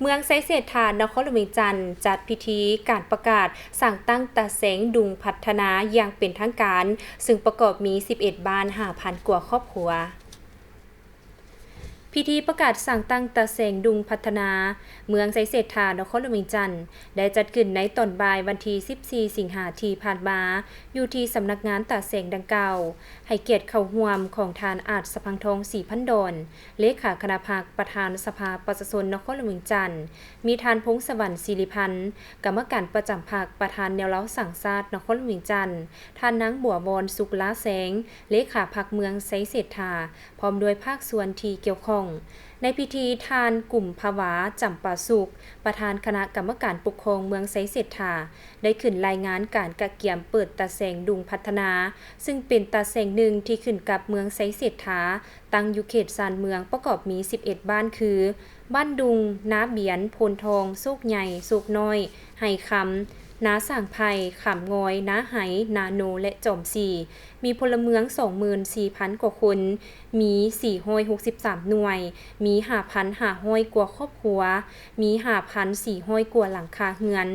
เมืองไซเศรษฐานครหลวงเวียงจันทร์จัดพิธีการประกาศสั่งตั้งตาแสงดุงพัฒนาอย่างเป็นทางการซึ่งประกอบมี 11 บ้าน 5,000 กว่าครอบครัวพิธีประกาศสั่งตั้งตาแสงดุงพัฒนาเมืองไซเศรษฐานครหลวงเวียงจันทร์ได้จัดขึ้นในตอนบ่ายวันที่ 14 สิงหาคมที่ผ่านมาอยู่ที่สำนักงานตาแสงดังกล่าวให้เกียรติเข้าร่วมของทานอาจสะพังทองศรีพันดอนเลขาคณะพรรคประธานสภาประชาชนนครหลวงเวียงจันทร์มีทานพงศวรรค์ศิริพันธ์กรรมการประจำพรรคประธานแนวเล้าสั่งชาตินครหลวงเวียงจันทร์ทานนางบัววรสุขล้าแสงเลขาพรรคเมืองไซเศรษฐาพร้อมด้วยภาคส่วนที่เกี่ยวข้องในพิธีทานกลุ่มภาวาจำปาสุขประธานคณะกรรมการปกครองเมืองไซเศรษฐาได้ขึ้นรายงานการกะเกียมเปิดตาแสงดุงพัฒนาซึ่งเป็นตาแสงหนึ่งที่ขึ้นกับเมืองไซเศรษฐาตั้งอยู่เขตซานเมืองประกอบมี 11 บ้านคือบ้านดุงน้าเบียนโพนทองโซกใหญ่โซกน้อยไห่คำน้าส่างไผ่ขามงอยน้าไหนาโนและจอมสีมีพลเมือง 24,000 กว่าคนมี463หน่วยมี5,500 กว่าครอบครัวมี5,400 กว่าหลังคาเรือน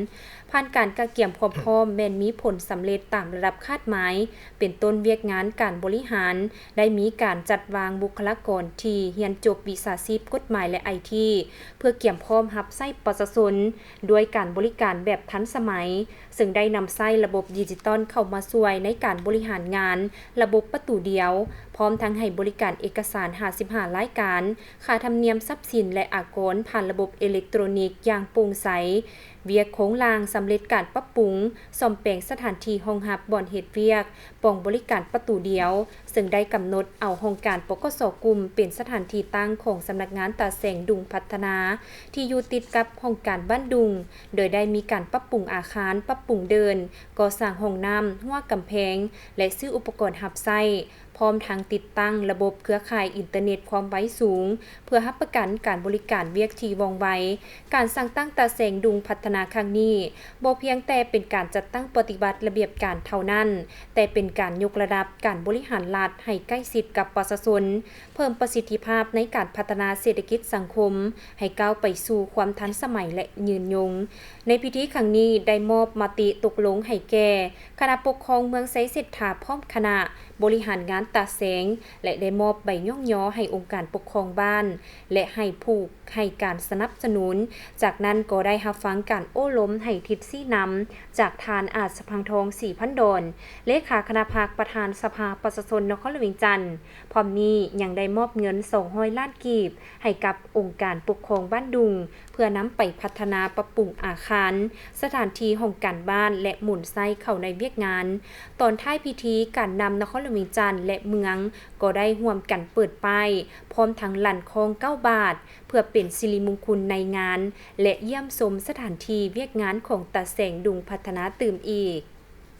ผ่านการกะเกียมความพร้อมแม้นมีผลสำเร็จตามระดับคาดหมายเป็นต้นเวียกงานการบริหารได้มีการจัดวางบุคลากรที่เรียนจบวิชาชีพกฎหมายและ IT เพื่อเกี่ยมพร้อมรับใช้ประชาชนด้วยการบริการแบบทันสมัยซึ่งได้นำใช้ระบบดิจิตอลเข้ามาช่วยในการบริหารงานระบบประตูเดียวพร้อมทั้งให้บริการเอกสาร55รายการค่าธรรมเนียมทรัพย์สินและอากรผ่านระบบอิเล็กทรอนิกส์อย่างโปร่งใสเวียกโค้งลางสำเร็จการปรับปรุงซ่อมแปลงสถานที่ห้องรับบ่อนเฮ็ดเวียกป้องบริการประตูเดียวซึ่งได้กำหนดเอาโครงการปกส.กลุ่มเป็นสถานที่ตั้งของสำนักงานตาแสงดุงพัฒนาที่อยู่ติดกับโครงการบ้านดุงโดยได้มีการปรับปรุงอาคารปรับปรุงเดินก่อสร้างห้องน้ำหัวกำแพงและซื้ออุปกรณ์รับใช้พร้อมทั้งติดตั้งระบบเครือข่ายอินเทอร์เน็ตความไวสูงเพื่อรับประกันการบริการเวียกที่ว่องไวการสร้างตั้งตาแสงดุงพัฒนาครั้งนี้บ่เพียงแต่เป็นการจัดตั้งปฏิบัติระเบียบการเท่านั้นแต่เป็นการยกระดับการบริหารรัฐให้ใกล้ชิดกับประชาชนเพิ่มประสิทธิภาพในการพัฒนาเศรษฐกิจสังคมให้ก้าวไปสู่ความทันสมัยและยืนยงในพิธีครั้งนี้ได้มอบมติตกลงให้แก่คณะปกครองเมืองไซเศรษฐาพร้อมคณะบริหารงานตาแสงและได้มอบใบย่องย่อให้องค์การปกครองบ้านและให้ผู้ให้การสนับสนุนจากนั้นก็ได้รับฟังการโอ้ล้มให้ทิศซี่นำจากทานอาจสะพังทองศรีพันดอนเลขาคณะพรรคประธานสภาประชาชนนครหลวงเวียงจันทร์พร้อมนี้ยังได้มอบเงิน200ล้านกีบให้กับองค์การปกครองบ้านดุงเพื่อนำไปพัฒนาปรับปรุงอาคารสถานที่ห้องการบ้านและหมุนไส้เข้าในเวียกงานตอนท้ายพิธีการนำนครหลวงเวียงจันทร์และเมืองก็ได้ร่วมกันเปิดป้ายพร้อมทั้งลั่นคอง9 บาทเพื่อเป็นสิริมงคลในงานและเยี่ยมชมสถานที่เวียกงานของตาแสงดุงพัฒนาตื่มอีก